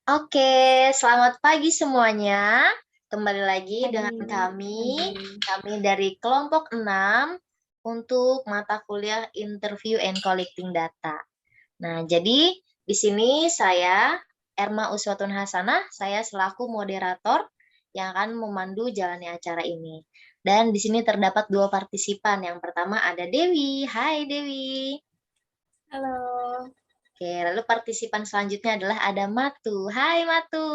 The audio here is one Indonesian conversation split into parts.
Oke, selamat pagi semuanya. Kembali lagi dengan Pagi kami, pagi. kami dari kelompok 6 untuk mata kuliah Interview and Collecting Data. Nah, jadi di sini saya, Erma Uswatun Hasanah, saya selaku moderator yang akan memandu jalannya acara ini. Dan di sini terdapat 2 partisipan. Yang pertama ada Dewi. Hai Dewi. Halo. Oke, lalu partisipan selanjutnya adalah ada Matu. Hai Matu.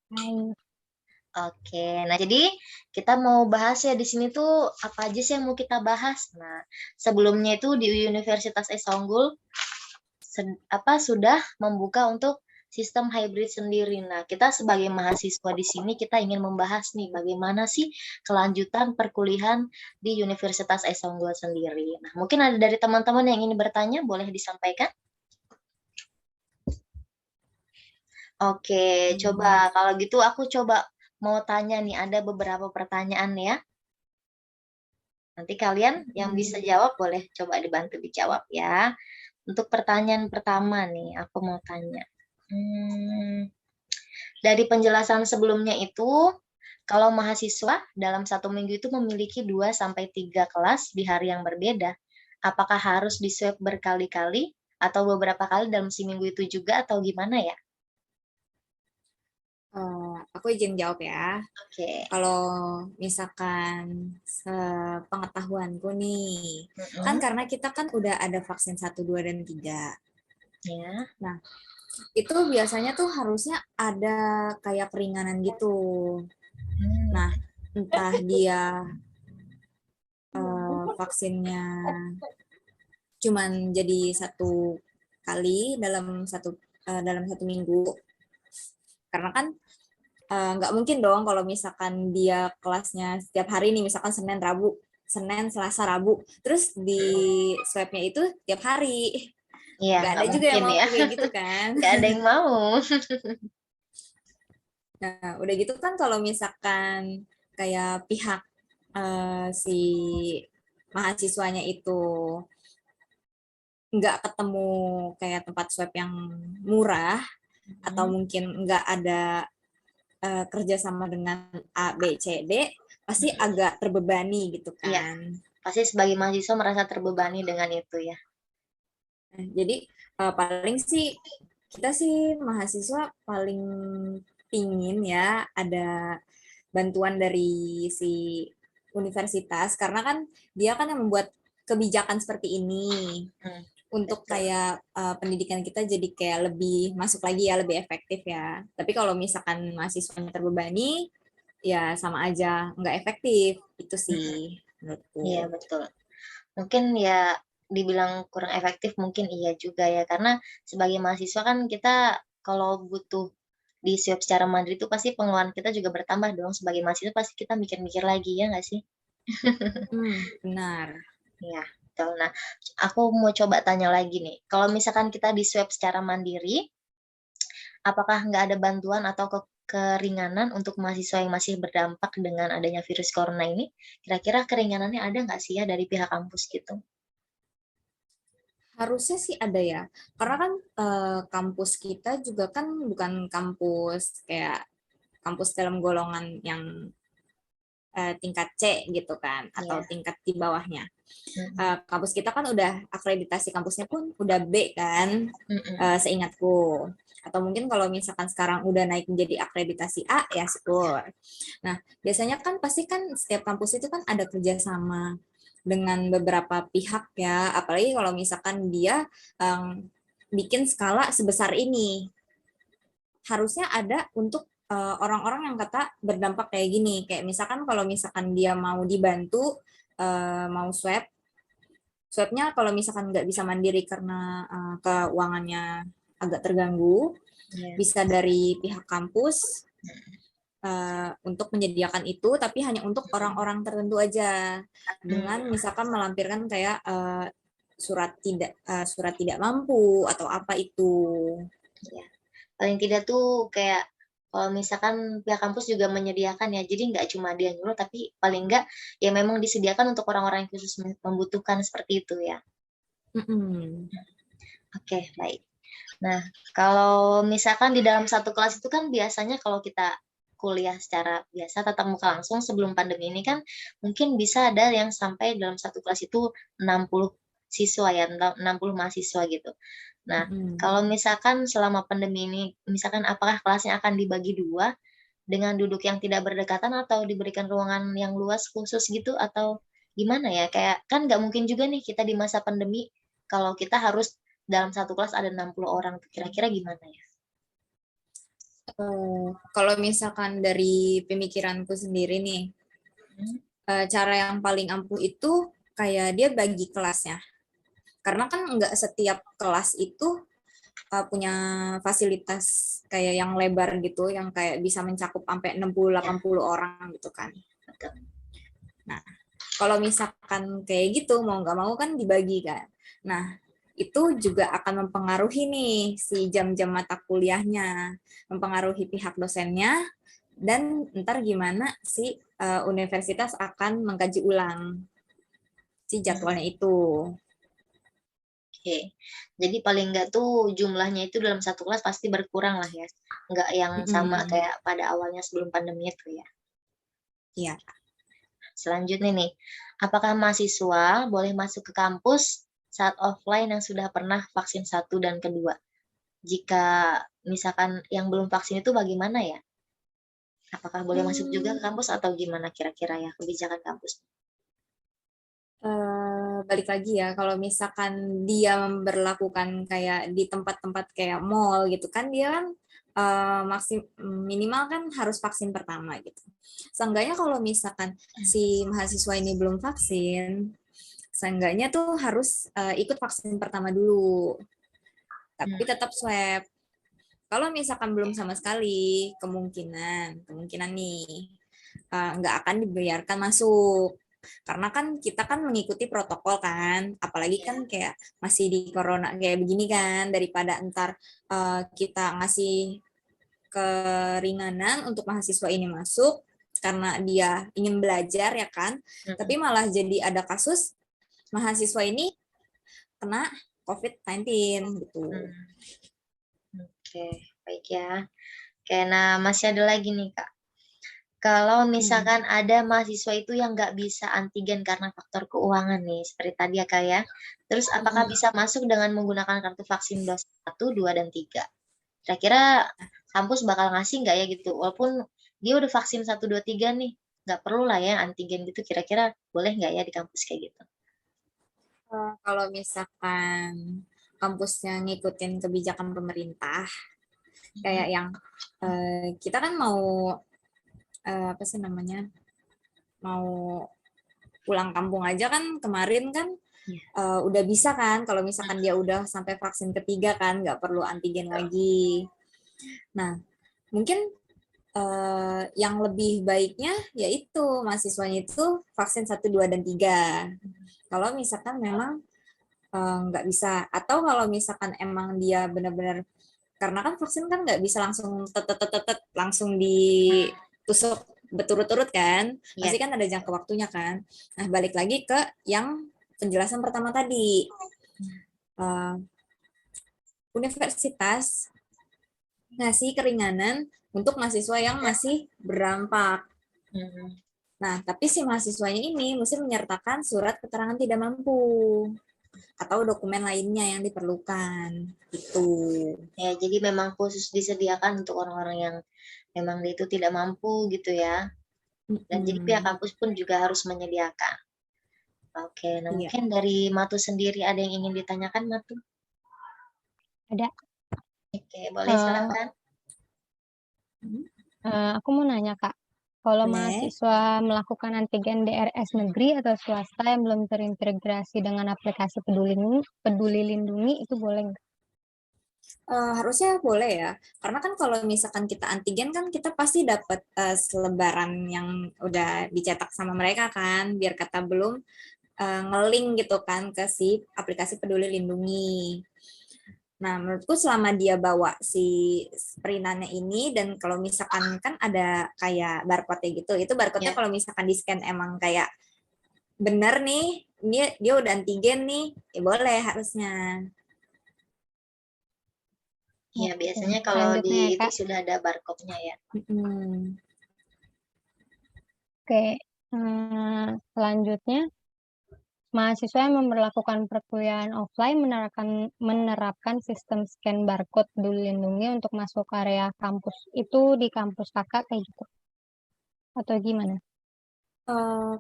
Hai. Oke, nah jadi kita mau bahas ya di sini tuh apa aja sih yang mau kita bahas. Nah, sebelumnya itu di Universitas Esa sudah membuka untuk sistem hybrid sendiri. Nah, kita sebagai mahasiswa di sini kita ingin membahas nih bagaimana sih kelanjutan perkuliahan di Universitas Esa sendiri. Nah, mungkin ada dari teman-teman yang ingin bertanya, boleh disampaikan? Oke, coba kalau gitu aku coba mau tanya nih, ada beberapa pertanyaan ya. Nanti kalian yang bisa jawab boleh coba dibantu dijawab ya. Untuk pertanyaan pertama nih, aku mau tanya. Dari penjelasan sebelumnya itu, kalau mahasiswa dalam 1 minggu itu memiliki 2 sampai 3 kelas di hari yang berbeda, apakah harus di-swab berkali-kali atau beberapa kali dalam seminggu itu juga atau gimana ya? Aku izin jawab ya. Oke. Kalau misalkan sepengetahuanku nih, kan Mhm. karena kita kan udah ada vaksin 1, 2, dan 3. Ya. Nah, itu biasanya tuh harusnya ada kayak keringanan gitu. Hmm. Nah, entah dia vaksinnya cuman jadi 1 kali dalam satu minggu. Karena kan nggak mungkin dong kalau misalkan dia kelasnya setiap hari nih, misalkan Senin, Rabu, Senin, Selasa, Rabu, terus di swabnya itu tiap hari. Iya, Nggak ada nggak juga yang mungkin mau ya. kayak gitu kan. Nggak ada yang mau. Nah, udah gitu kan kalau misalkan kayak pihak si mahasiswanya itu nggak ketemu kayak tempat swab yang murah, atau Mhm. mungkin nggak ada kerjasama dengan A, B, C, D, pasti agak terbebani gitu Iya, kan. pasti sebagai mahasiswa merasa terbebani dengan itu ya. Nah, jadi paling sih kita sih mahasiswa paling pingin ya ada bantuan dari si universitas, karena kan dia kan yang membuat kebijakan seperti ini Hmm, untuk betul. kayak pendidikan kita jadi kayak lebih masuk lagi ya, lebih efektif ya. Tapi kalau misalkan mahasiswanya terbebani, ya sama aja nggak efektif itu sih Mhm, iya menurutku. betul. Mungkin ya dibilang kurang efektif mungkin iya juga ya, karena sebagai mahasiswa kan kita kalau butuh di-swab secara mandiri itu pasti pengeluaran kita juga bertambah dong, sebagai mahasiswa pasti kita mikir-mikir lagi, ya nggak sih? Benar. Iya, betul. Nah, aku mau coba tanya lagi nih, kalau misalkan kita di-swab secara mandiri, apakah nggak ada bantuan atau keringanan untuk mahasiswa yang masih berdampak dengan adanya virus corona ini? Kira-kira keringanannya ada nggak sih ya dari pihak kampus gitu? Harusnya sih ada ya, karena kan kampus kita juga kan bukan kampus kayak kampus dalam golongan yang tingkat C gitu kan, atau Iya, tingkat di bawahnya. mhm, Kampus kita kan udah akreditasi kampusnya pun udah B kan, mhm, seingatku. Atau mungkin kalau misalkan sekarang udah naik menjadi akreditasi A, ya syukur. Nah, biasanya kan pasti kan setiap kampus itu kan ada kerjasama dengan beberapa pihak ya, apalagi kalau misalkan dia bikin skala sebesar ini. Harusnya ada untuk orang-orang yang kata berdampak kayak gini. Kayak misalkan kalau misalkan dia mau dibantu, mau swabnya kalau misalkan nggak bisa mandiri karena keuangannya agak terganggu, iya, bisa dari pihak kampus untuk menyediakan itu, tapi hanya untuk orang-orang tertentu aja, dengan mmm, misalkan melampirkan kayak surat tidak mampu atau apa itu. iya. Paling tidak tuh kayak kalau misalkan pihak kampus juga menyediakan ya, jadi nggak cuma dia nyuruh, tapi paling enggak ya memang disediakan untuk orang-orang yang khusus membutuhkan seperti itu ya. Mm-mm. Oke, baik. Nah, kalau misalkan di dalam satu kelas itu kan biasanya kalau kita kuliah secara biasa tatap muka langsung sebelum pandemi ini kan mungkin bisa ada yang sampai dalam satu kelas itu 60 siswa ya, 60 mahasiswa gitu. Nah, Mm-mm. kalau misalkan selama pandemi ini, misalkan apakah kelasnya akan dibagi dua dengan duduk yang tidak berdekatan atau diberikan ruangan yang luas khusus gitu atau gimana ya? Kayak kan nggak mungkin juga nih kita di masa pandemi kalau kita harus dalam satu kelas ada 60 orang tuh, kira-kira gimana ya? Kalau misalkan dari pemikiranku sendiri nih, Hmm, cara yang paling ampuh itu kayak dia bagi kelasnya. Karena kan nggak setiap kelas itu punya fasilitas kayak yang lebar gitu, yang kayak bisa mencakup sampai 60 ya, 80 orang gitu kan. betul. Nah, kalau misalkan kayak gitu mau nggak mau kan dibagi kan. Nah, itu juga akan mempengaruhi nih si jam-jam mata kuliahnya, mempengaruhi pihak dosennya, dan ntar gimana si universitas akan mengkaji ulang si Hmm, jadwalnya itu. oke. Jadi paling nggak tuh jumlahnya itu dalam satu kelas pasti berkurang lah ya. Nggak yang sama Mm-mm. kayak pada awalnya sebelum pandemi itu ya. Iya. Selanjutnya nih, apakah mahasiswa boleh masuk ke kampus saat offline yang sudah pernah vaksin satu dan kedua? Jika misalkan yang belum vaksin itu bagaimana ya? Apakah boleh masuk juga ke Hmm, kampus atau gimana kira-kira ya kebijakan kampus? balik lagi ya, kalau misalkan dia memberlakukan kayak di tempat-tempat kayak mall gitu kan, dia kan minimal kan harus vaksin pertama gitu. Seenggaknya kalau misalkan si mahasiswa ini belum vaksin, seenggaknya tuh harus ikut vaksin pertama dulu, Hmm, tapi tetap swab. Kalau misalkan belum sama sekali, kemungkinan nih nggak akan dibiarkan masuk. Karena kan kita kan mengikuti protokol kan, apalagi ya. kan kayak masih di corona kayak begini kan, daripada ntar kita ngasih keringanan untuk mahasiswa ini masuk karena dia ingin belajar ya kan, Hmm, tapi malah jadi ada kasus mahasiswa ini kena COVID-19 gitu. hmm. Oke, baik ya. Oke, nah masih ada lagi nih Kak. Kalau Hmm. misalkan ada mahasiswa itu yang nggak bisa antigen karena faktor keuangan nih, seperti tadi ya Kak ya. Terus apakah Mm-mm. bisa masuk dengan menggunakan kartu vaksin dosis 1, 2, dan 3? Kira-kira kampus bakal ngasih nggak ya gitu? Walaupun dia udah vaksin 1, 2, 3 nih, nggak perlu lah ya antigen gitu. Kira-kira boleh nggak ya di kampus kayak gitu? Kalau misalkan kampusnya ngikutin kebijakan pemerintah, Mhm. kayak yang kita kan mau apa sih namanya, mau pulang kampung aja kan kemarin kan Iya, udah bisa kan kalau misalkan dia udah sampai vaksin ketiga kan nggak perlu antigen betul. lagi. Nah, mungkin yang lebih baiknya yaitu mahasiswanya itu vaksin 1, 2, dan 3. Kalau misalkan memang nggak bisa, atau kalau misalkan emang dia benar-benar, karena kan vaksin kan nggak bisa langsung tet langsung ditusuk berturut-turut kan, Iya. pasti kan ada jangka waktunya kan. Nah, balik lagi ke yang penjelasan pertama tadi. Uh, Universitas ngasih keringanan untuk mahasiswa yang masih berdampak. Mhm. Nah, tapi si mahasiswanya ini mesti menyertakan surat keterangan tidak mampu atau dokumen lainnya yang diperlukan. Itu. Ya, jadi memang khusus disediakan untuk orang-orang yang memang dia itu tidak mampu gitu ya. Dan jadi pihak Mm-mm. kampus pun juga harus menyediakan. Oke, nah Iya. mungkin dari Matu sendiri ada yang ingin ditanyakan, Matu? Ada. Oke, boleh Eh, silakan. aku mau nanya, Kak. Kalau Boleh. mahasiswa melakukan antigen di RS negeri atau swasta yang belum terintegrasi dengan aplikasi Peduli Lindungi, itu boleh nggak? Harusnya boleh ya, karena kan kalau misalkan kita antigen kan kita pasti dapat selebaran yang udah dicetak sama mereka kan, biar kata belum ngelink gitu kan ke si aplikasi Peduli Lindungi. Nah, menurutku selama dia bawa si perintannya ini, dan kalau misalkan kan ada kayak barcode gitu, itu barcode-nya Ya, kalau misalkan di scan emang kayak bener nih, dia udah antigen nih, ya boleh harusnya. Ya, Oke, biasanya kalau selanjutnya ya, di itu Kak. sudah ada barcode-nya ya. Mm-mm. Oke, selanjutnya mahasiswa yang memperlakukan perkuliahan offline menerapkan sistem scan barcode Peduli Lindungi untuk masuk area kampus. Itu di kampus Kakak kayak gitu atau gimana?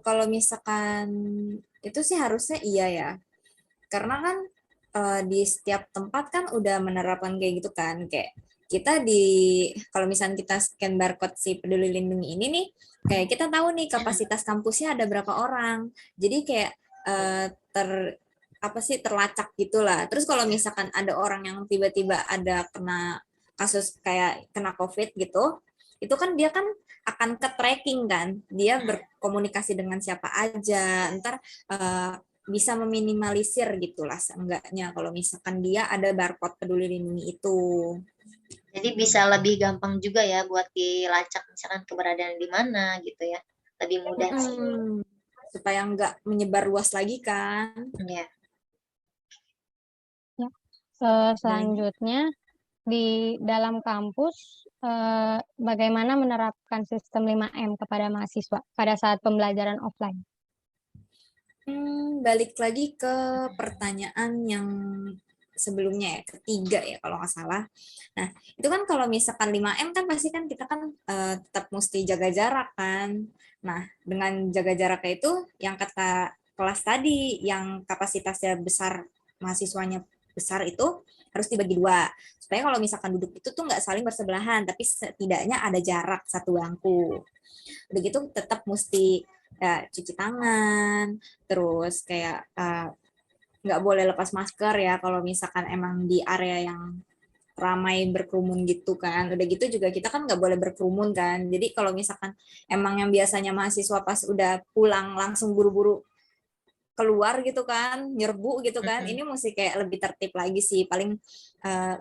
Kalau misalkan itu sih harusnya iya ya, karena kan di setiap tempat kan udah menerapkan kayak gitu kan, kayak kita kalau misalnya kita scan barcode si Peduli Lindungi ini nih, kayak kita tahu nih kapasitas kampusnya ada berapa orang, jadi kayak eh, ter apa sih terlacak gitulah. Terus kalau misalkan ada orang yang tiba-tiba ada kena kasus kayak kena COVID gitu, itu kan dia kan akan ke tracking kan, dia berkomunikasi dengan siapa aja, ntar bisa meminimalisir gitulah seenggaknya kalau misalkan dia ada barcode Peduli Lindungi itu. Jadi bisa lebih gampang juga ya buat dilacak misalkan keberadaan di mana gitu ya. Lebih mudah sih. Supaya nggak menyebar luas lagi kan. Ya. Ya. Dan Selanjutnya di dalam kampus bagaimana menerapkan sistem 5M kepada mahasiswa pada saat pembelajaran offline? balik lagi ke pertanyaan yang sebelumnya ya, ketiga ya kalau nggak salah. Nah, itu kan kalau misalkan 5M kan pasti kan kita kan tetap mesti jaga jarak kan. Nah, dengan jaga jaraknya itu yang kata kelas tadi, yang kapasitasnya besar, mahasiswanya besar itu harus dibagi dua. Supaya kalau misalkan duduk itu tuh nggak saling bersebelahan, tapi setidaknya ada jarak satu bangku. Udah gitu tetap mesti ya, cuci tangan, terus kayak nggak boleh lepas masker ya kalau misalkan emang di area yang ramai berkerumun gitu kan. Udah gitu juga kita kan nggak boleh berkerumun kan. Jadi kalau misalkan emang yang biasanya mahasiswa pas udah pulang langsung buru-buru keluar gitu kan, nyerbu gitu kan, ini mesti kayak lebih tertib lagi sih, paling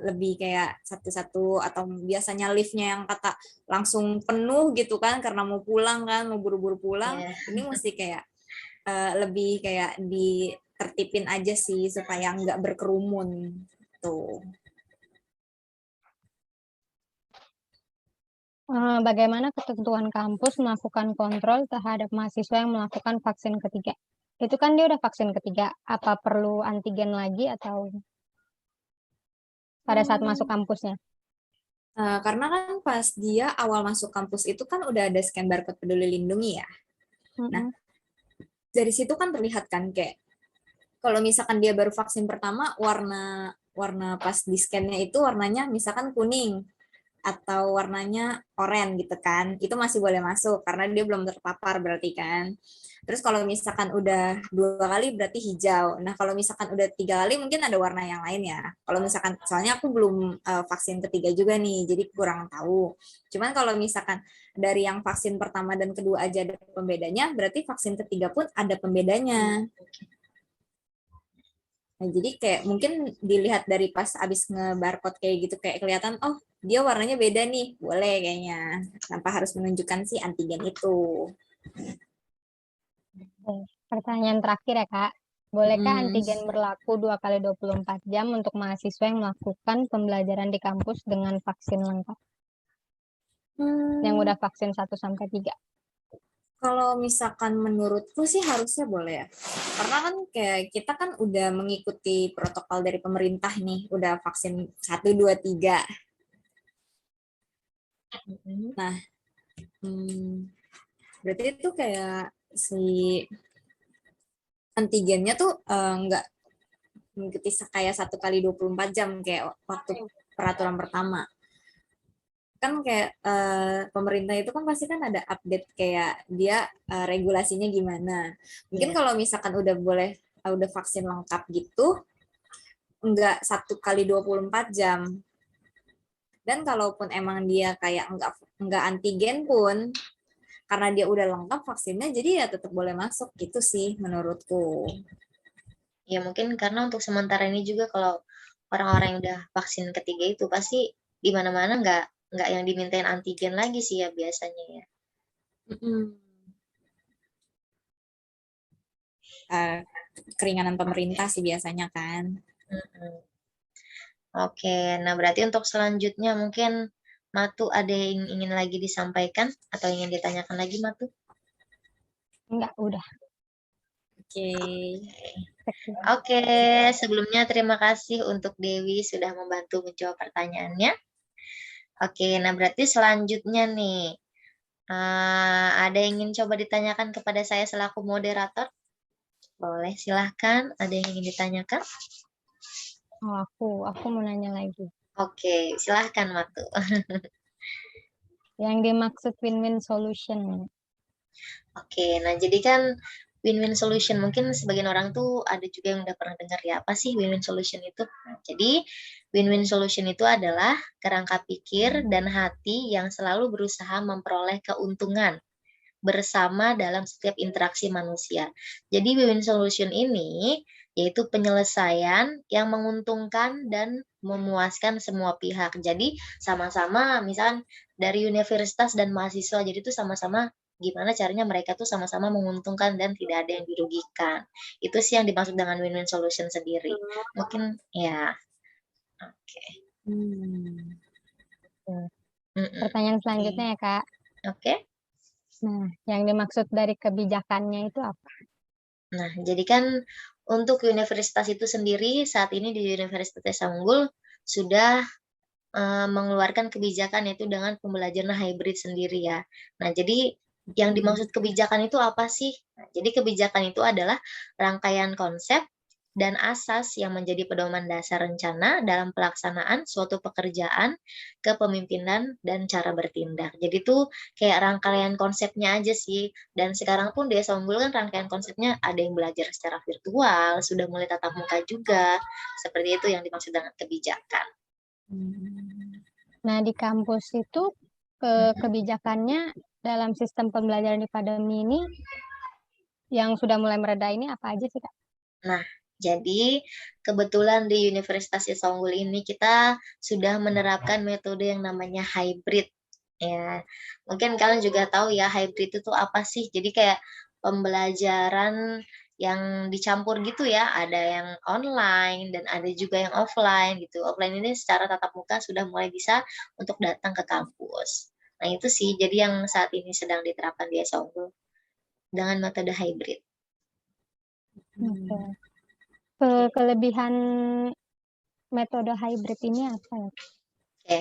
lebih kayak satu-satu, atau biasanya liftnya yang kata langsung penuh gitu kan karena mau pulang kan, mau buru-buru pulang, Yeah. ini mesti kayak lebih kayak ditertipin aja sih supaya nggak berkerumun tuh. Bagaimana ketentuan kampus melakukan kontrol terhadap mahasiswa yang melakukan vaksin ketiga? Itu kan dia udah vaksin ketiga, apa perlu antigen lagi atau pada saat masuk kampusnya? Karena kan pas dia awal masuk kampus itu kan udah ada scan barcode Peduli Lindungi ya. Nah, Mm-mm. dari situ kan terlihat kan kayak kalau misalkan dia baru vaksin pertama, warna warna pas di scan-nya itu warnanya misalkan kuning atau warnanya oranye gitu kan, itu masih boleh masuk karena dia belum terpapar berarti kan. Terus kalau misalkan udah 2 kali berarti hijau. Nah kalau misalkan udah 3 kali mungkin ada warna yang lain ya. Kalau misalkan soalnya aku belum vaksin ketiga juga nih, jadi kurang tahu. Cuman kalau misalkan dari yang vaksin pertama dan kedua aja ada pembedanya, berarti vaksin ketiga pun ada pembedanya. Nah, jadi kayak mungkin dilihat dari pas abis nge-barcode kayak gitu, kayak kelihatan, oh dia warnanya beda nih, boleh kayaknya. Tanpa harus menunjukkan si antigen itu. Oke. Pertanyaan terakhir ya, Kak. Bolehkah Hmm. antigen berlaku 2 kali 24 jam untuk mahasiswa yang melakukan pembelajaran di kampus dengan vaksin lengkap? Yang Hmm, udah vaksin 1 sampai 3. kalau misalkan menurutku sih harusnya boleh ya. Karena kan kayak kita kan udah mengikuti protokol dari pemerintah nih, udah vaksin 1, 2, 3. Nah, hmm, berarti itu kayak si antigennya tuh nggak mengikuti kayak 1 kali 24 jam kayak waktu peraturan pertama. Kan kayak pemerintah itu kan pasti kan ada update kayak dia regulasinya gimana. Mungkin Yeah. kalau misalkan udah boleh udah vaksin lengkap gitu, nggak 1 kali 24 jam. Dan kalaupun emang dia kayak nggak antigen pun, karena dia udah lengkap vaksinnya, jadi ya tetap boleh masuk gitu sih menurutku. Ya mungkin karena untuk sementara ini juga kalau orang-orang yang udah vaksin ketiga itu pasti di mana-mana nggak yang dimintain antigen lagi sih ya biasanya ya. Uh, Keringanan pemerintah sih biasanya kan. Mm-mm. Oke, nah berarti untuk selanjutnya mungkin Matu ada yang ingin lagi disampaikan atau ingin ditanyakan lagi Matu? Enggak, udah. Oke. Sekian. Oke, sebelumnya terima kasih untuk Dewi sudah membantu menjawab pertanyaannya. Oke, nah berarti selanjutnya nih, ada yang ingin coba ditanyakan kepada saya selaku moderator? Boleh, silahkan. Ada yang ingin ditanyakan? Oh, aku mau nanya lagi. Oke, silahkan Matu. Yang dimaksud win-win solution. Oke, nah jadi kan win-win solution mungkin sebagian orang tuh ada juga yang udah pernah dengar ya apa sih win-win solution itu? Nah, jadi win-win solution itu adalah kerangka pikir dan hati yang selalu berusaha memperoleh keuntungan bersama dalam setiap interaksi manusia. Jadi win-win solution ini yaitu penyelesaian yang menguntungkan dan memuaskan semua pihak. Jadi sama-sama misal dari universitas dan mahasiswa, jadi itu sama-sama gimana caranya mereka tuh sama-sama menguntungkan dan tidak ada yang dirugikan. Itu sih yang dimaksud dengan win-win solution sendiri. Mungkin ya, oke. Hmm. Pertanyaan selanjutnya ya, Kak. Oke. Nah, yang dimaksud dari kebijakannya itu apa? Nah, jadi kan untuk universitas itu sendiri saat ini di Universitas Unggul sudah mengeluarkan kebijakan yaitu dengan pembelajaran hybrid sendiri ya. Nah, jadi yang dimaksud kebijakan itu apa sih? Nah, jadi kebijakan itu adalah rangkaian konsep dan asas yang menjadi pedoman dasar rencana dalam pelaksanaan suatu pekerjaan, kepemimpinan, dan cara bertindak. Jadi itu kayak rangkaian konsepnya aja sih. Dan sekarang pun di Desa Unggul kan rangkaian konsepnya ada yang belajar secara virtual, sudah mulai tatap muka juga. Seperti itu yang dimaksud dengan kebijakan. Nah, di kampus itu kebijakannya dalam sistem pembelajaran di pandemi ini yang sudah mulai mereda ini apa aja sih, Kak? Nah, jadi kebetulan di Universitas Unggul ini kita sudah menerapkan metode yang namanya hybrid. Ya, mungkin kalian juga tahu ya hybrid itu apa sih? Jadi kayak pembelajaran yang dicampur gitu ya, ada yang online dan ada juga yang offline gitu. Offline ini secara tatap muka sudah mulai bisa untuk datang ke kampus. Nah, itu sih jadi yang saat ini sedang diterapkan di Unggul dengan metode hybrid. Oke. Kelebihan metode hybrid ini apa ya? Oke,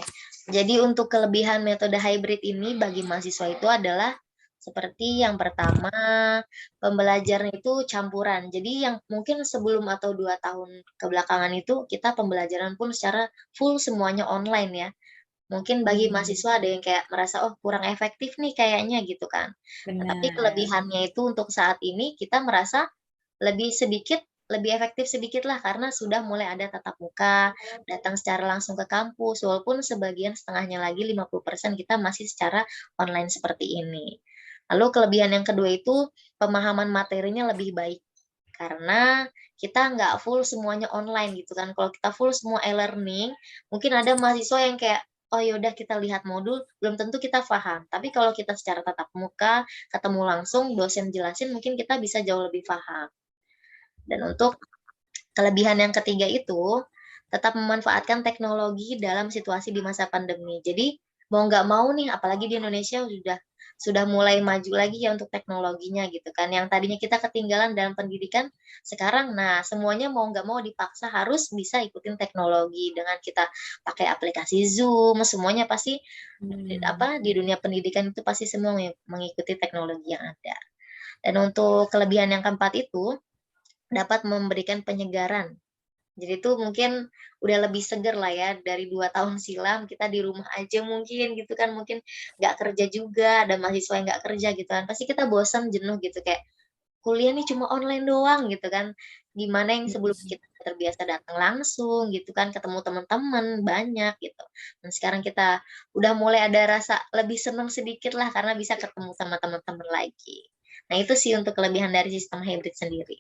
jadi untuk kelebihan metode hybrid ini bagi mahasiswa itu adalah seperti yang pertama, pembelajaran itu campuran. Jadi yang mungkin sebelum atau 2 tahun kebelakangan itu kita pembelajaran pun secara full semuanya online ya. Mungkin bagi mahasiswa ada yang kayak merasa, oh kurang efektif nih kayaknya gitu kan. Nah, tapi Benar. kelebihannya itu untuk saat ini kita merasa lebih efektif sedikit lah karena sudah mulai ada tatap muka, datang secara langsung ke kampus, walaupun sebagian setengahnya lagi 50% kita masih secara online seperti ini. Lalu kelebihan yang kedua itu pemahaman materinya lebih baik karena kita nggak full semuanya online gitu kan. Kalau kita full semua e-learning, mungkin ada mahasiswa yang kayak, oh yaudah kita lihat modul, belum tentu kita paham. Tapi kalau kita secara tatap muka, ketemu langsung, dosen jelasin, mungkin kita bisa jauh lebih paham. Dan untuk kelebihan yang ketiga itu, tetap memanfaatkan teknologi dalam situasi di masa pandemi. Jadi, mau nggak mau nih, apalagi di Indonesia sudah mulai maju lagi ya untuk teknologinya gitu kan. Yang tadinya kita ketinggalan dalam pendidikan, sekarang nah semuanya mau nggak mau dipaksa harus bisa ikutin teknologi dengan kita pakai aplikasi Zoom, semuanya pasti di dunia pendidikan itu pasti semua mengikuti teknologi yang ada. Dan untuk kelebihan yang keempat itu, dapat memberikan penyegaran. Jadi itu mungkin udah lebih seger lah ya dari 2 tahun silam kita di rumah aja mungkin gitu kan, mungkin nggak kerja juga, ada mahasiswa yang nggak kerja gitu kan, pasti kita bosan, jenuh gitu kayak, kuliah nih cuma online doang gitu kan. Gimana yang sebelum kita terbiasa datang langsung gitu kan, ketemu teman-teman banyak gitu. Dan sekarang kita udah mulai ada rasa lebih senang sedikit lah karena bisa ketemu sama teman-teman lagi. Nah itu sih untuk kelebihan dari sistem hybrid sendiri.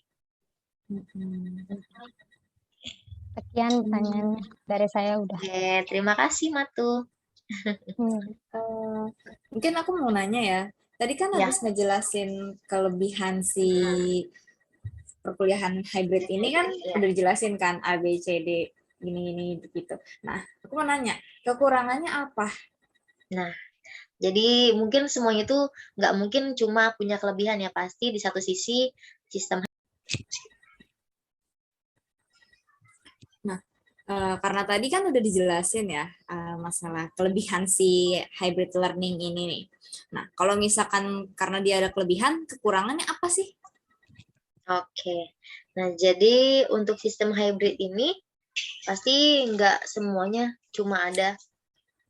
Sekian pertanyaannya dari saya udah. Oke, terima kasih Matu. Mungkin aku mau nanya ya. Tadi kan Ya. habis ngejelasin kelebihan si perkuliahan hybrid ini kan udah dijelasin kan A, B, C, D. gini gitu. Nah, aku mau nanya, kekurangannya apa? Nah, jadi mungkin semuanya itu nggak mungkin cuma punya kelebihan ya, pasti di satu sisi sistem. Nah, karena tadi kan udah dijelasin ya masalah kelebihan si hybrid learning ini nih. Nah, kalau misalkan karena dia ada kelebihan, kekurangannya apa sih? Oke, nah jadi untuk sistem hybrid ini pasti nggak semuanya cuma ada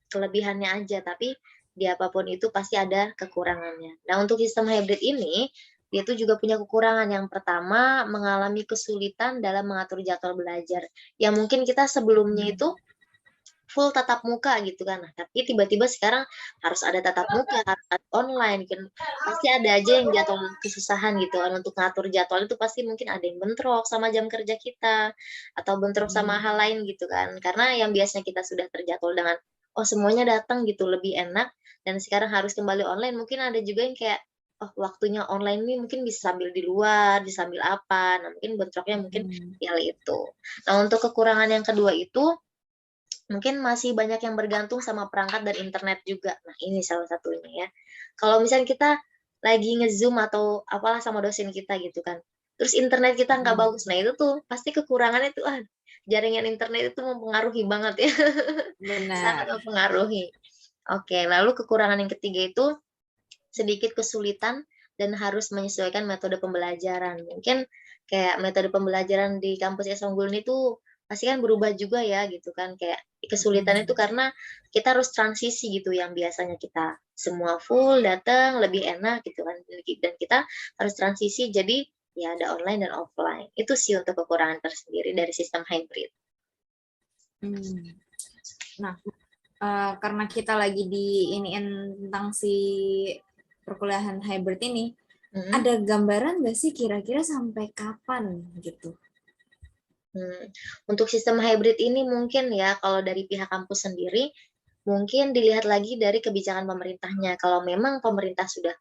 kelebihannya aja, tapi di apapun itu pasti ada kekurangannya. Nah, untuk sistem hybrid ini, dia tuh juga punya kekurangan. Yang pertama, mengalami kesulitan dalam mengatur jadwal belajar. Yang mungkin kita sebelumnya itu full tatap muka gitu kan. Nah, tapi tiba-tiba sekarang harus ada tatap muka, harus ada online kan. Pasti ada aja yang jadwal kesusahan gitu kan untuk ngatur jadwal itu pasti mungkin ada yang bentrok sama jam kerja kita atau bentrok sama hal lain gitu kan. Karena yang biasanya kita sudah terjadwal dengan oh semuanya datang gitu lebih enak dan sekarang harus kembali online mungkin ada juga yang kayak oh waktunya online ini mungkin bisa sambil di luar, bisa sambil apa. Nah, mungkin bentroknya mungkin di hal itu. Nah, untuk kekurangan yang kedua itu mungkin masih banyak yang bergantung sama perangkat dan internet juga. Nah, ini salah satunya ya. Kalau misalnya kita lagi nge-Zoom atau apalah sama dosen kita gitu kan, terus internet kita nggak bagus, nah itu tuh pasti kekurangannya tuh, jaringan internet itu mempengaruhi banget ya, sangat Benar. mempengaruhi. Oke, lalu kekurangan yang ketiga itu sedikit kesulitan dan harus menyesuaikan metode pembelajaran. Mungkin kayak metode pembelajaran di kampus Unggul ini tuh pasti kan berubah juga ya gitu kan, kayak kesulitan itu karena kita harus transisi gitu yang biasanya kita semua full datang lebih enak gitu kan, dan kita harus transisi jadi ya ada online dan offline. Itu sih untuk kekurangan tersendiri dari sistem hybrid. Nah, karena kita lagi di iniin tentang si perkuliahan hybrid ini, ada gambaran nggak sih kira-kira sampai kapan gitu? Untuk sistem hybrid ini mungkin ya kalau dari pihak kampus sendiri, mungkin dilihat lagi dari kebijakan pemerintahnya. Kalau memang pemerintah sudah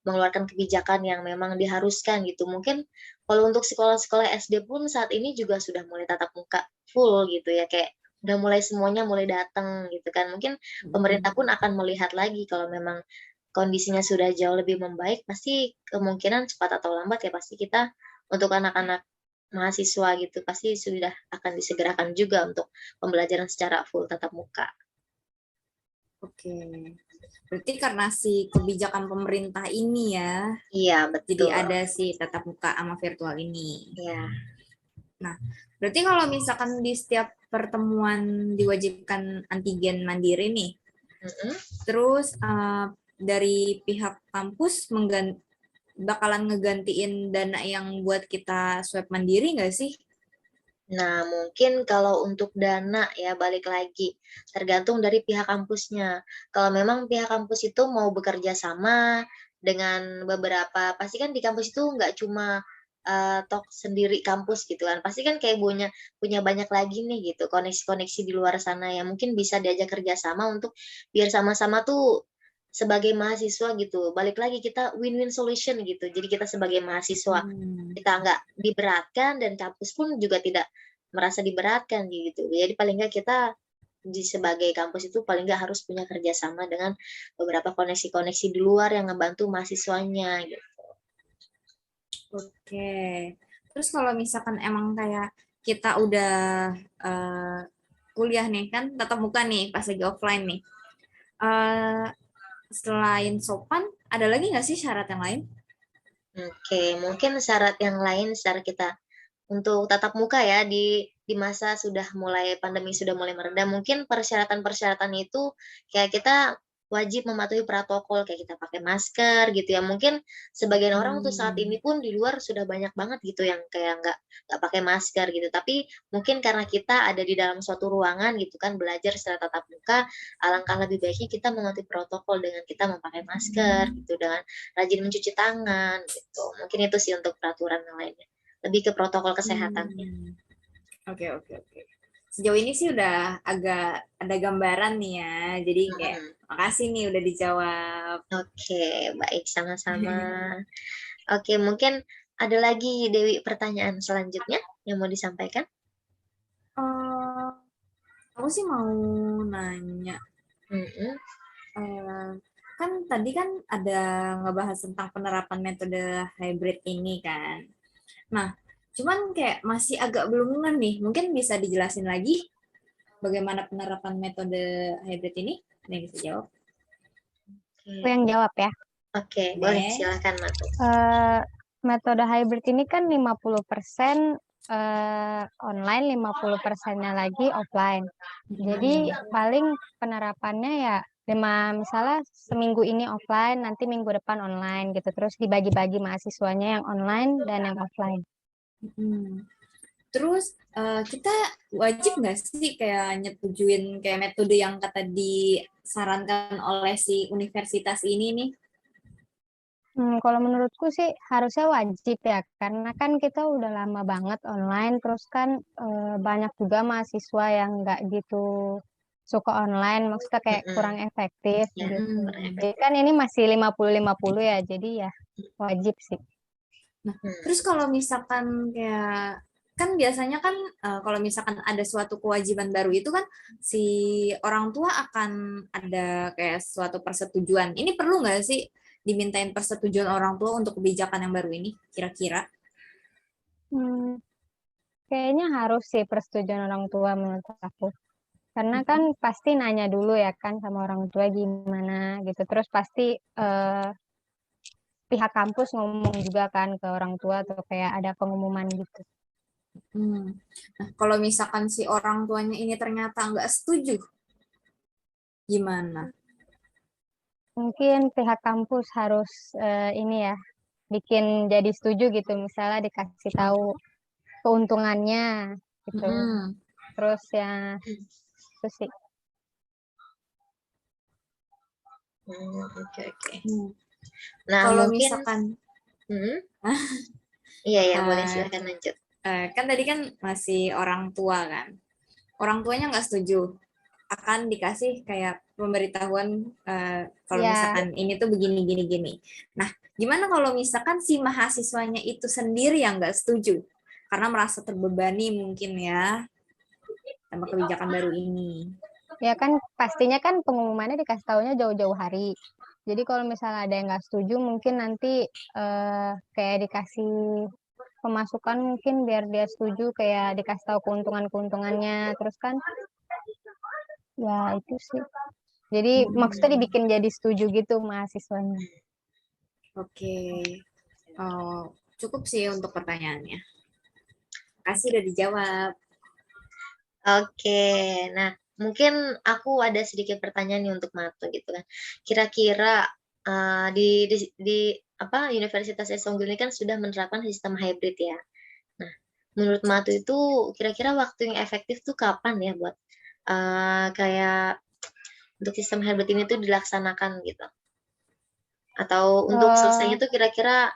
mengeluarkan kebijakan yang memang diharuskan gitu, mungkin kalau untuk sekolah-sekolah SD pun saat ini juga sudah mulai tatap muka full gitu ya, kayak udah mulai semuanya mulai datang gitu kan. Mungkin pemerintah pun akan melihat lagi kalau memang kondisinya sudah jauh lebih membaik, pasti kemungkinan cepat atau lambat ya pasti kita untuk anak-anak mahasiswa gitu, pasti sudah akan disegerakan juga untuk pembelajaran secara full tatap muka. Oke. Berarti karena si kebijakan pemerintah ini ya, Iya, jadi betul. ada si tatap muka sama virtual ini. Iya. Nah, berarti kalau misalkan di setiap pertemuan diwajibkan antigen mandiri nih, terus dari pihak kampus bakalan ngegantiin dana yang buat kita swab mandiri nggak sih? Nah, mungkin kalau untuk dana ya balik lagi, tergantung dari pihak kampusnya. Kalau memang pihak kampus itu mau bekerja sama dengan beberapa pasti kan di kampus itu nggak cuma, tok sendiri kampus gitu kan, pasti kan kayak punya punya banyak lagi nih gitu koneksi-koneksi di luar sana yang mungkin bisa diajak kerja sama untuk biar sama-sama tuh sebagai mahasiswa gitu, balik lagi kita win-win solution gitu. Jadi kita sebagai mahasiswa, kita nggak diberatkan dan kampus pun juga tidak merasa diberatkan gitu. Jadi paling nggak kita sebagai kampus itu paling nggak harus punya kerjasama dengan beberapa koneksi-koneksi di luar yang ngebantu mahasiswanya gitu. Oke. Terus kalau misalkan emang kayak kita udah kuliah nih kan tatap muka nih pas lagi offline nih. Eh, selain sopan, ada lagi nggak sih syarat yang lain? Oke, mungkin syarat yang lain secara kita untuk tatap muka ya di masa sudah mulai pandemi sudah mulai mereda, mungkin persyaratan-persyaratan itu kayak kita wajib mematuhi protokol, kayak kita pakai masker gitu ya. Mungkin sebagian orang tuh saat ini pun di luar sudah banyak banget gitu yang kayak nggak pakai masker gitu. Tapi mungkin karena kita ada di dalam suatu ruangan gitu kan, belajar secara tatap muka, alangkah lebih baiknya kita mematuhi protokol dengan kita memakai masker gitu, dengan rajin mencuci tangan gitu. Mungkin itu sih untuk peraturan yang lainnya. Lebih ke protokol kesehatannya. Oke, oke, oke. Sejauh ini sih udah agak ada gambaran nih ya. Jadi kayak makasih nih udah dijawab. Oke, baik sama-sama. Oke, mungkin ada lagi Dewi pertanyaan selanjutnya yang mau disampaikan? Aku sih mau nanya, Mm-mm. eh, kan tadi kan ada ngebahas tentang penerapan metode hybrid ini kan. Nah, cuman kayak masih agak belum ngeh nih. Mungkin bisa dijelasin lagi bagaimana penerapan metode hybrid ini? Ada yang bisa jawab? Aku Oke, yang jawab ya. Oke, boleh Oke. silakan Matu. Eh, Metode hybrid ini kan 50% online, 50%-nya lagi offline. Jadi paling penerapannya ya misalnya seminggu ini offline, nanti minggu depan online gitu. Terus dibagi-bagi mahasiswanya yang online dan yang offline. Hmm. Terus kita wajib nggak sih kayak nyetujuin kayak metode yang kata disarankan oleh si universitas ini nih? Kalau menurutku sih harusnya wajib ya, karena kan kita udah lama banget online, terus kan banyak juga mahasiswa yang nggak gitu suka online, maksudnya kayak kurang Mm-mm. efektif Ya, gitu. kurang Jadi efektif. kan ini masih 50-50 ya, jadi ya wajib sih. Nah, Hmm. terus kalau misalkan kayak kan biasanya kan kalau misalkan ada suatu kewajiban baru itu kan si orang tua akan ada kayak suatu persetujuan. Ini perlu nggak sih dimintain persetujuan orang tua untuk kebijakan yang baru ini kira-kira? Hmm, Kayaknya harus sih persetujuan orang tua menurut aku. Karena kan Mm-mm. pasti nanya dulu ya kan sama orang tua gimana gitu. Terus pasti eh, pihak kampus ngomong juga kan ke orang tua atau kayak ada pengumuman gitu. Hmm. Nah, kalau misalkan si orang tuanya ini ternyata nggak setuju, gimana? Mungkin pihak kampus harus ini ya, bikin jadi setuju gitu. Misalnya dikasih tahu keuntungannya gitu. Mm-mm. Terus ya itu sih. Oke, oke. Hmm. Nah, Kalau mungkin, misalkan hmm, iya ya, boleh eh, silakan lanjut. kan tadi kan masih orang tua kan, orang tuanya nggak setuju, akan dikasih kayak pemberitahuan kalau Ya, misalkan ini tuh begini gini gini. Nah, gimana kalau misalkan si mahasiswanya itu sendiri yang nggak setuju karena merasa terbebani mungkin ya sama kebijakan baru ini. ya kan pastinya kan pengumumannya dikasih tahunya jauh-jauh hari. Jadi kalau misalnya ada yang nggak setuju, mungkin nanti kayak dikasih pemasukan mungkin biar dia setuju, kayak dikasih tahu keuntungan-keuntungannya. Terus kan ya itu sih. Jadi maksudnya Hmm, dibikin jadi setuju gitu mahasiswanya. oke. Oh, cukup sih untuk pertanyaannya. Kasih udah dijawab. Oke, nah mungkin aku ada sedikit pertanyaan nih untuk Matu gitu kan. Kira-kira di apa Universitas Esonggul ini kan sudah menerapkan sistem hybrid ya. Nah, menurut Matu itu kira-kira waktu yang efektif tuh kapan ya buat kayak untuk sistem hybrid ini tuh dilaksanakan gitu? Atau untuk Eh selesainya tuh kira-kira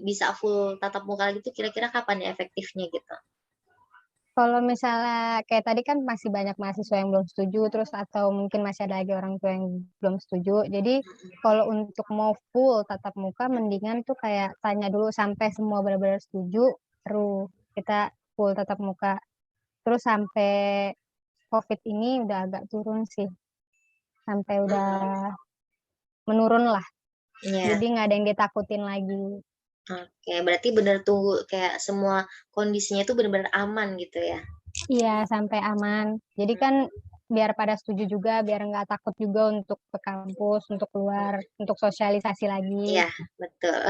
bisa full tatap muka gitu kira-kira kapan ya efektifnya gitu? Kalau misalnya kayak tadi kan masih banyak mahasiswa yang belum setuju, terus atau mungkin masih ada lagi orang tua yang belum setuju. Jadi kalau untuk mau full tatap muka, mendingan tuh kayak tanya dulu sampai semua benar-benar setuju, baru kita full tatap muka. Terus sampai COVID ini udah agak turun sih, sampai udah menurun lah. Iya. Jadi nggak ada yang ditakutin lagi. Oke, berarti benar tuh kayak semua kondisinya itu benar-benar aman gitu ya? Iya, sampai aman. Jadi kan biar pada setuju juga, biar nggak takut juga untuk ke kampus, untuk keluar, untuk sosialisasi lagi. Iya, betul.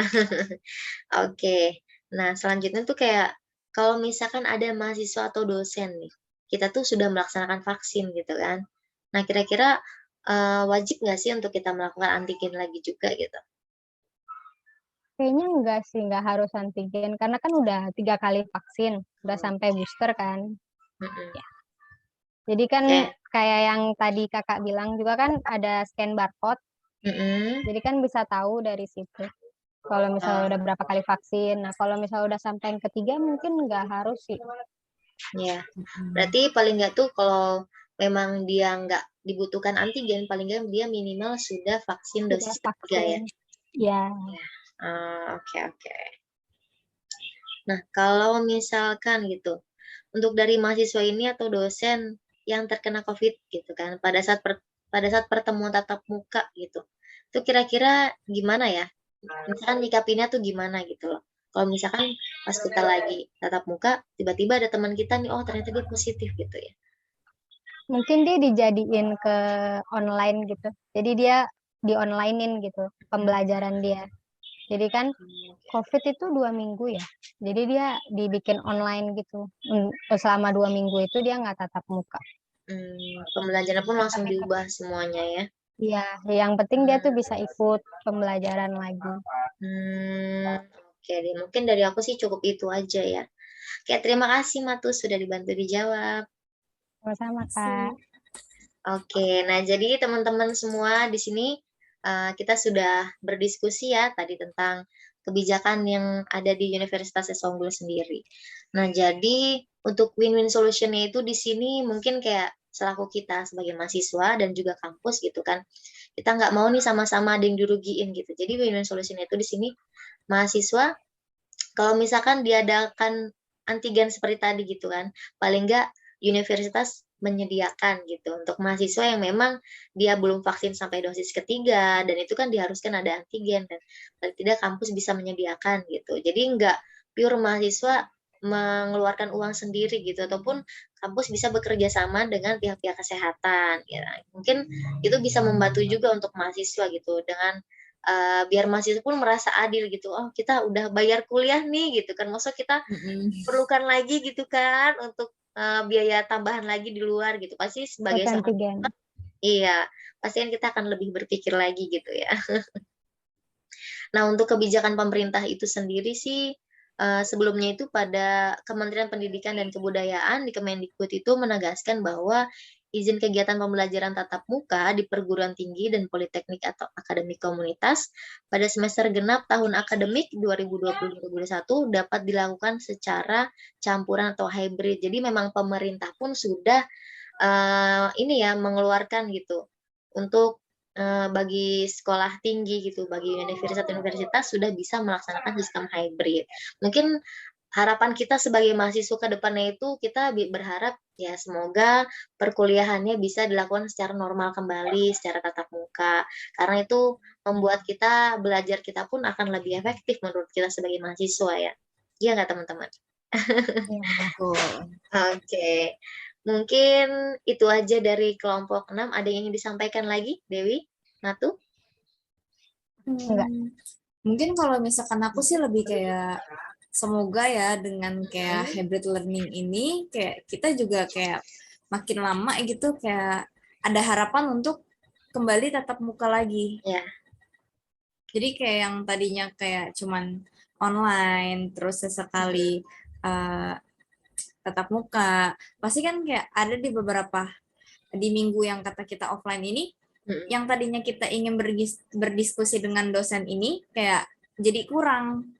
Oke. Nah, selanjutnya tuh kayak kalau misalkan ada mahasiswa atau dosen nih, kita tuh sudah melaksanakan vaksin gitu kan. Nah, kira-kira wajib nggak sih untuk kita melakukan antigen lagi juga gitu? Kayaknya enggak sih, nggak harus antigen. Karena kan udah 3 kali vaksin, udah sampai booster kan. Mm-mm. Ya. Jadi kan Oke. kayak yang tadi kakak bilang juga kan ada scan barcode. Mm-mm. Jadi kan bisa tahu dari situ. Kalau misalnya udah berapa kali vaksin. Nah, kalau misalnya udah sampai yang ketiga mungkin nggak harus sih. Ya, Hmm. berarti paling nggak tuh kalau memang dia nggak dibutuhkan antigen, paling nggak dia minimal sudah vaksin Sudah dosis ketiga ya. vaksin. Ya, Ya, oke, oke. Nah, kalau misalkan gitu, untuk dari mahasiswa ini atau dosen yang terkena COVID gitu kan pada saat pertemuan tatap muka gitu. Itu kira-kira gimana ya? Misalkan nyikapinnya tuh gimana gitu loh. Kalau misalkan pas kita lagi tatap muka, tiba-tiba ada teman kita nih, oh ternyata dia positif gitu ya. Mungkin dia dijadiin ke online gitu. Jadi dia di-onlinein gitu pembelajaran dia. Jadi kan COVID itu 2 minggu ya. Jadi dia dibikin online gitu. Selama 2 minggu itu dia nggak tatap muka. Pembelajaran pun langsung Tapi diubah semuanya ya. iya, yang penting dia tuh bisa ikut pembelajaran lagi. Oke deh, mungkin dari aku sih cukup itu aja ya. Oke, terima kasih Matu sudah dibantu dijawab. Sama-sama, Kak. Oke, nah jadi teman-teman semua di sini kita sudah berdiskusi ya tadi tentang kebijakan yang ada di Universitas Unggul sendiri. Nah, jadi untuk win-win solution-nya itu di sini mungkin kayak selaku kita sebagai mahasiswa dan juga kampus gitu kan, kita nggak mau nih sama-sama ada yang dirugiin gitu. Jadi win-win solution-nya itu di sini mahasiswa kalau misalkan diadakan antigen seperti tadi gitu kan, paling nggak universitas menyediakan gitu untuk mahasiswa yang memang dia belum vaksin sampai dosis ketiga dan itu kan diharuskan ada antigen dan paling tidak kampus bisa menyediakan gitu. Jadi nggak pure mahasiswa mengeluarkan uang sendiri gitu ataupun kampus bisa bekerja sama dengan pihak-pihak kesehatan ya. Mungkin itu bisa membantu juga untuk mahasiswa gitu dengan biar mahasiswa pun merasa adil gitu, oh kita udah bayar kuliah nih gitu kan, masa kita perlukan lagi gitu kan untuk, biaya tambahan lagi di luar gitu, pasti Buat sebagai seorang antigen. iya, pasti kan kita akan lebih berpikir lagi gitu ya. Nah, untuk kebijakan pemerintah itu sendiri sih, sebelumnya itu pada Kementerian Pendidikan dan Kebudayaan di Kemendikbud itu menegaskan bahwa izin kegiatan pembelajaran tatap muka di perguruan tinggi dan politeknik atau akademik komunitas pada semester genap tahun akademik 2020-2021 dapat dilakukan secara campuran atau hybrid. Jadi memang pemerintah pun sudah, ini ya mengeluarkan gitu untuk bagi sekolah tinggi gitu, bagi universitas-universitas sudah bisa melaksanakan sistem hybrid. Mungkin harapan kita sebagai mahasiswa ke depannya itu kita berharap ya semoga perkuliahannya bisa dilakukan secara normal kembali, secara tatap muka. Karena itu membuat kita belajar kita pun akan lebih efektif menurut kita sebagai mahasiswa ya. Iya nggak teman-teman? Iya. Oke. Mungkin itu aja dari kelompok 6. Ada yang ingin disampaikan lagi, Dewi? Natu? Enggak. Mungkin kalau misalkan aku sih lebih kayak semoga ya dengan kayak hybrid learning ini kayak kita juga kayak makin lama gitu kayak ada harapan untuk kembali tatap muka lagi. Ya. Jadi kayak yang tadinya kayak cuman online terus sesekali tatap muka, pasti kan kayak ada di beberapa di minggu yang kata kita offline ini yang tadinya kita ingin berdiskusi dengan dosen ini kayak jadi kurang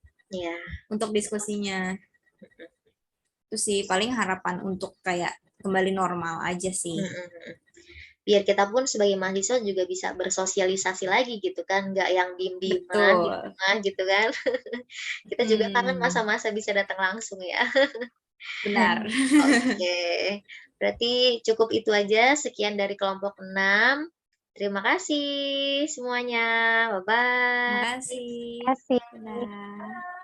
untuk diskusinya. Itu sih paling harapan untuk kayak kembali normal aja sih. Biar kita pun sebagai mahasiswa juga bisa bersosialisasi lagi gitu kan, nggak yang diem-dieman di rumah gitu kan. Kita juga kangen masa-masa bisa datang langsung ya. Benar. Oke, berarti cukup itu aja. Sekian dari kelompok 6. Terima kasih semuanya. Bye-bye. Terima kasih. Terima kasih. Dadah.